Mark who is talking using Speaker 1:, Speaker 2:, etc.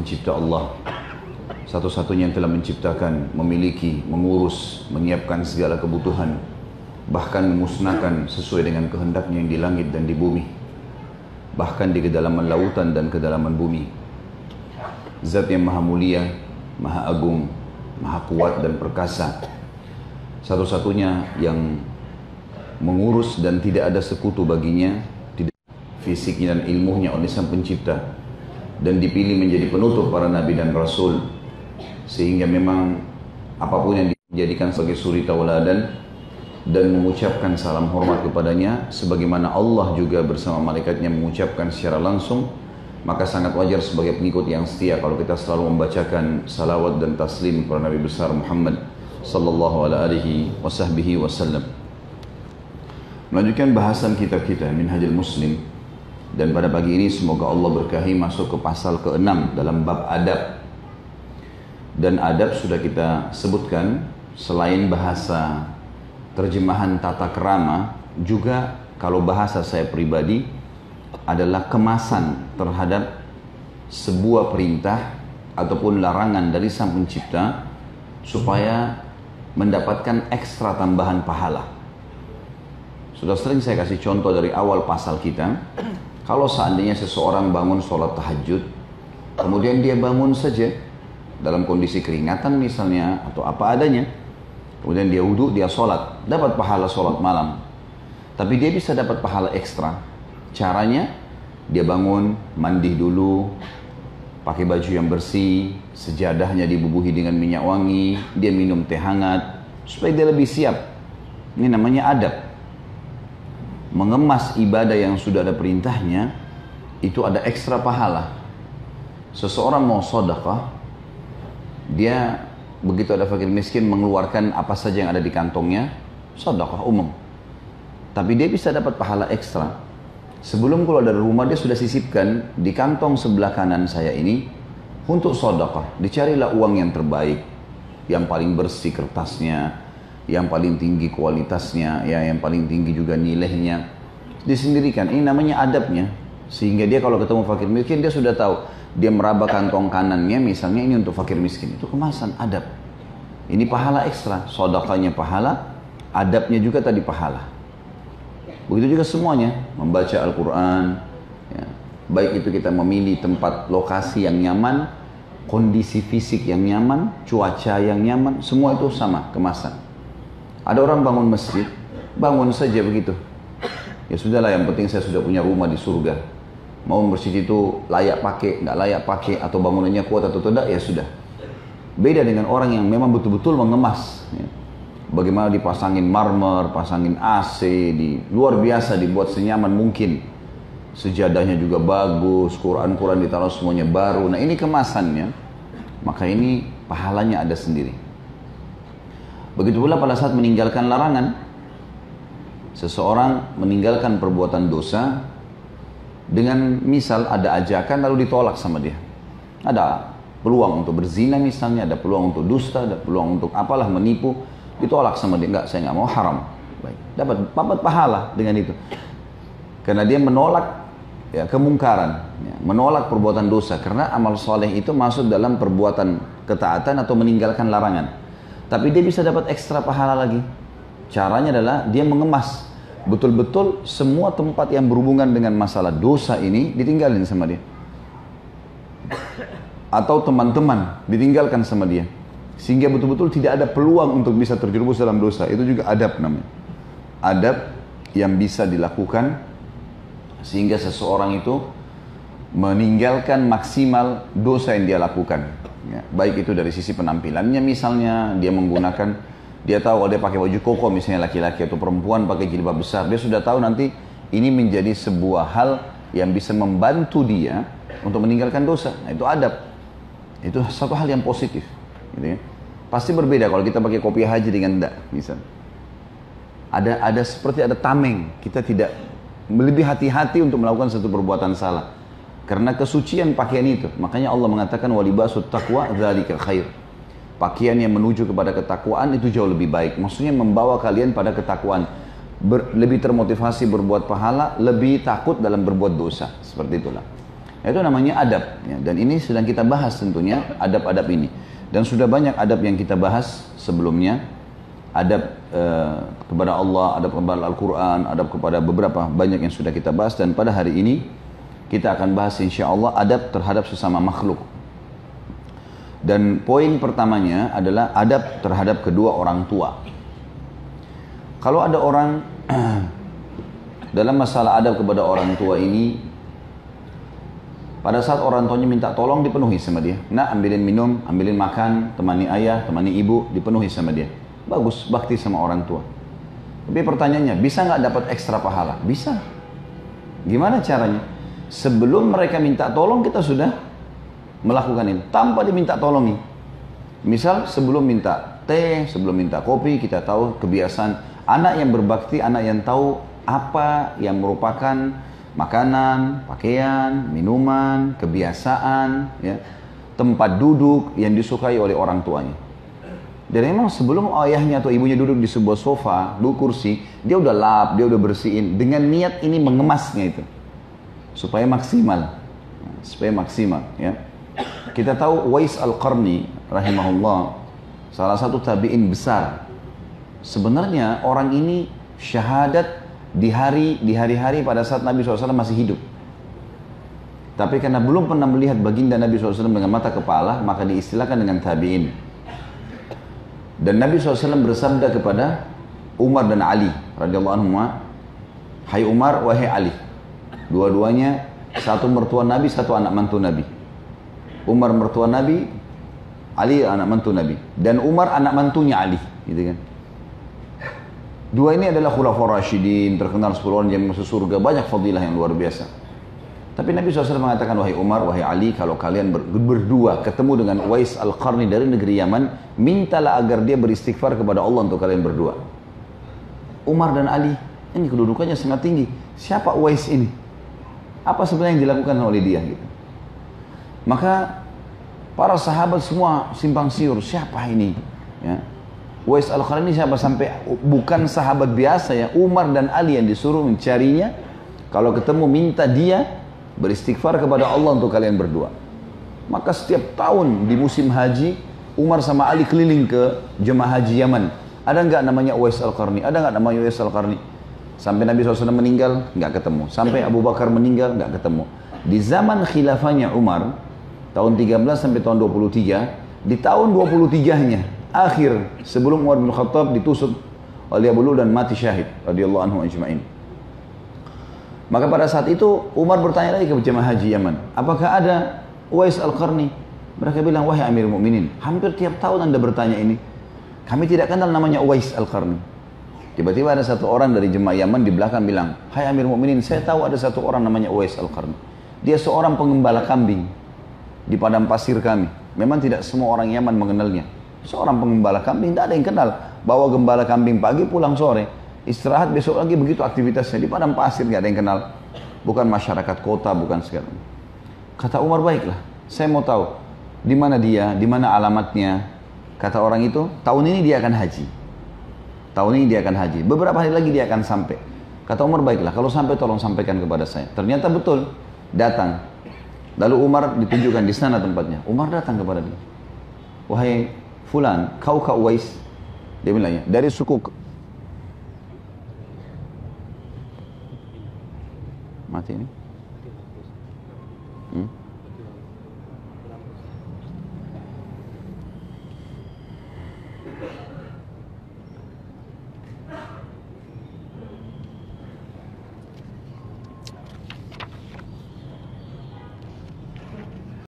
Speaker 1: pencipta Allah, satu-satunya yang telah menciptakan, memiliki, mengurus, menyiapkan segala kebutuhan, bahkan memusnahkan sesuai dengan kehendaknya yang di langit dan di bumi, bahkan di kedalaman lautan dan kedalaman bumi. Zat yang maha mulia, maha agung, maha kuat dan perkasa, satu-satunya yang mengurus dan tidak ada sekutu baginya, tidak fisiknya dan ilmunya oleh sang pencipta, dan dipilih menjadi penutup para nabi dan rasul, sehingga memang apapun yang dijadikan sebagai suri tauladan dan mengucapkan salam hormat kepadanya, sebagaimana Allah juga bersama malaikatnya mengucapkan secara langsung, maka sangat wajar sebagai pengikut yang setia kalau kita selalu membacakan salawat dan taslim kepada Nabi besar Muhammad sallallahu alaihi wasallam. Melanjutkan bahasan kitab kita Minhajul Muslim, dan pada pagi ini semoga Allah berkahi masuk ke pasal ke-6 dalam bab adab. Dan adab sudah kita sebutkan, selain bahasa terjemahan tata kerama, juga kalau bahasa saya pribadi adalah kemasan terhadap sebuah perintah ataupun larangan dari sang pencipta supaya mendapatkan ekstra tambahan pahala. Sudah sering saya kasih contoh dari awal pasal kita. Kalau seandainya seseorang bangun sholat tahajud, kemudian dia bangun saja dalam kondisi keringatan misalnya atau apa adanya, kemudian dia wudhu, dia sholat, dapat pahala sholat malam. Tapi dia bisa dapat pahala ekstra. Caranya, dia bangun, mandi dulu, pakai baju yang bersih, sejadahnya dibubuhi dengan minyak wangi, dia minum teh hangat, supaya dia lebih siap. Ini namanya adab. Mengemas ibadah yang sudah ada perintahnya, itu ada ekstra pahala. Seseorang mau sedekah, dia begitu ada fakir miskin mengeluarkan apa saja yang ada di kantongnya, sedekah umum. Tapi dia bisa dapat pahala ekstra. Sebelum keluar dari rumah dia sudah sisipkan di kantong sebelah kanan saya ini untuk sedekah. Dicarilah uang yang terbaik, yang paling bersih kertasnya, yang paling tinggi kualitasnya, ya, yang paling tinggi juga nilainya, disendirikan. Ini namanya adabnya. Sehingga dia kalau ketemu fakir miskin, dia sudah tahu. Dia meraba kantong kanannya, misalnya ini untuk fakir miskin. Itu kemasan adab. Ini pahala ekstra. Sedekahnya pahala, adabnya juga tadi pahala. Begitu juga semuanya. Membaca Al-Quran, ya. Baik itu kita memilih tempat lokasi yang nyaman, kondisi fisik yang nyaman, cuaca yang nyaman, semua itu sama kemasan. Ada orang bangun masjid, bangun saja begitu. Ya sudahlah, yang penting saya sudah punya rumah di surga. Mau masjid itu layak pakai, nggak layak pakai, atau bangunannya kuat atau tidak, ya sudah. Beda dengan orang yang memang betul-betul mengemas. Ya. Bagaimana dipasangin marmer, pasangin AC, luar biasa dibuat senyaman mungkin. Sejadahnya juga bagus, Quran-Quran ditaruh semuanya baru. Nah ini kemasannya, maka ini pahalanya ada sendiri. Begitu pula pada saat meninggalkan larangan. Seseorang meninggalkan perbuatan dosa dengan misal ada ajakan lalu ditolak sama dia. Ada peluang untuk berzina misalnya, ada peluang untuk dusta, ada peluang untuk apalah menipu, ditolak sama dia. Enggak, saya nggak mau, haram. Baik, dapat pahala dengan itu. Karena dia menolak ya, kemungkaran, ya, menolak perbuatan dosa. Karena amal soleh itu masuk dalam perbuatan ketaatan atau meninggalkan larangan. Tapi dia bisa dapat ekstra pahala lagi. Caranya adalah dia mengemas betul-betul semua tempat yang berhubungan dengan masalah dosa ini ditinggalin sama dia. Atau teman-teman ditinggalkan sama dia. Sehingga betul-betul tidak ada peluang untuk bisa terjerumus dalam dosa. Itu juga adab namanya. Adab yang bisa dilakukan sehingga seseorang itu meninggalkan maksimal dosa yang dia lakukan. Ya, baik itu dari sisi penampilannya misalnya, dia menggunakan, dia tahu kalau dia pakai baju koko misalnya laki-laki atau perempuan pakai jilbab besar, dia sudah tahu nanti ini menjadi sebuah hal yang bisa membantu dia untuk meninggalkan dosa. Nah, itu adab. Itu satu hal yang positif. Gitu ya. Pasti berbeda kalau kita pakai kopiah haji dengan tidak, misalnya. Ada seperti ada tameng, kita tidak lebih hati-hati untuk melakukan satu perbuatan salah. Karena kesucian pakaian itu. Makanya Allah mengatakan walibasut taqwa dzalika khair. Pakaian yang menuju kepada ketakwaan itu jauh lebih baik. Maksudnya membawa kalian pada ketakwaan. Lebih termotivasi berbuat pahala, lebih takut dalam berbuat dosa. Seperti itulah. Itu namanya adab. Ya. Dan ini sedang kita bahas tentunya, adab-adab ini. Dan sudah banyak adab yang kita bahas sebelumnya. Adab kepada Allah, adab kepada Al-Quran, adab kepada beberapa banyak yang sudah kita bahas. Dan pada hari ini kita akan bahas insya Allah adab terhadap sesama makhluk. Dan poin pertamanya adalah adab terhadap kedua orang tua. Kalau ada orang dalam masalah adab kepada orang tua ini, pada saat orang tuanya minta tolong dipenuhi sama dia. Nak, ambilin minum, ambilin makan, temani ayah, temani ibu, dipenuhi sama dia. Bagus, bakti sama orang tua. Tapi pertanyaannya, bisa nggak dapat ekstra pahala? Bisa. Gimana caranya? Sebelum mereka minta tolong, kita sudah melakukan ini. Tanpa diminta tolongi. Misal sebelum minta teh, sebelum minta kopi, kita tahu kebiasaan. Anak yang berbakti, anak yang tahu apa yang merupakan makanan, pakaian, minuman, kebiasaan, ya, tempat duduk yang disukai oleh orang tuanya. Dan memang sebelum ayahnya atau ibunya duduk di sebuah sofa, duduk kursi, dia udah lap, dia udah bersihin dengan niat ini mengemasnya itu supaya maksimal, ya. Kita tahu Uwais Al-Qarni rahimahullah, salah satu tabi'in besar. Sebenarnya orang ini syahadat di hari-hari pada saat Nabi SAW masih hidup. Tapi karena belum pernah melihat baginda Nabi SAW dengan mata kepala, maka diistilahkan dengan tabi'in. Dan Nabi SAW bersabda kepada Umar dan Ali radhiyallahu anhum, hai Umar, wahai Ali. Dua-duanya satu mertua Nabi, satu anak mantu Nabi. Umar mertua Nabi, Ali anak mantu Nabi. Dan Umar anak mantunya Ali, gitu kan. Dua ini adalah khulafaur rasyidin, terkenal 10 orang yang masuk surga, banyak fadilah yang luar biasa. Tapi Nabi SAW mengatakan, wahai Umar, wahai Ali, kalau kalian berdua ketemu dengan Uwais Al-Qarni dari negeri Yaman, mintalah agar dia beristighfar kepada Allah untuk kalian berdua. Umar dan Ali, ini kedudukannya sangat tinggi. Siapa Uwais ini? Apa sebenarnya yang dilakukan oleh dia? Gitu. Maka para sahabat semua simpang siur, siapa ini? Ya. Uwais Al-Qarni siapa? Sampai bukan sahabat biasa ya, Umar dan Ali yang disuruh mencarinya. Kalau ketemu minta dia beristighfar kepada Allah untuk kalian berdua. Maka setiap tahun di musim haji, Umar sama Ali keliling ke jemaah haji Yaman. Ada nggak namanya Uwais Al-Qarni? Ada nggak namanya Uwais Al-Qarni? Sampai Nabi SAW meninggal, nggak ketemu. Sampai Abu Bakar meninggal, nggak ketemu. Di zaman khilafahnya Umar, tahun 13 sampai tahun 23, di tahun 23-nya, akhir sebelum Umar bin Khattab ditusuk oleh Abu Lu'lu'ah dan mati syahid radhiyallahu anhu ajma'in. Maka pada saat itu Umar bertanya lagi ke jemaah haji Yaman, apakah ada Uwais Al-Qarni? Mereka bilang, wahai Amirul Mukminin, hampir tiap tahun Anda bertanya ini. Kami tidak kenal namanya Uwais Al-Qarni. Tiba-tiba ada satu orang dari jemaah Yaman di belakang bilang, hai Amirul Mukminin, saya tahu ada satu orang namanya Uwais Al-Qarni. Dia seorang pengembala kambing di padang pasir kami. Memang tidak semua orang Yaman mengenalnya. Seorang pengembala kambing, tidak ada yang kenal. Bawa gembala kambing pagi, pulang sore. Istirahat besok lagi, begitu aktivitasnya. Di padang pasir, tidak ada yang kenal. Bukan masyarakat kota, bukan sekarang. Kata Umar, baiklah. Saya mau tahu, di mana dia, di mana alamatnya. Kata orang itu, tahun ini dia akan haji. Tahun ini dia akan haji. Beberapa hari lagi dia akan sampai. Kata Umar, baiklah. Kalau sampai, tolong sampaikan kepada saya. Ternyata betul, datang. Lalu Umar ditunjukkan di sana tempatnya. Umar datang kepada dia. Wahai Fulan, kau Kak Uwais? Dia bilangnya, dari suku mati ini.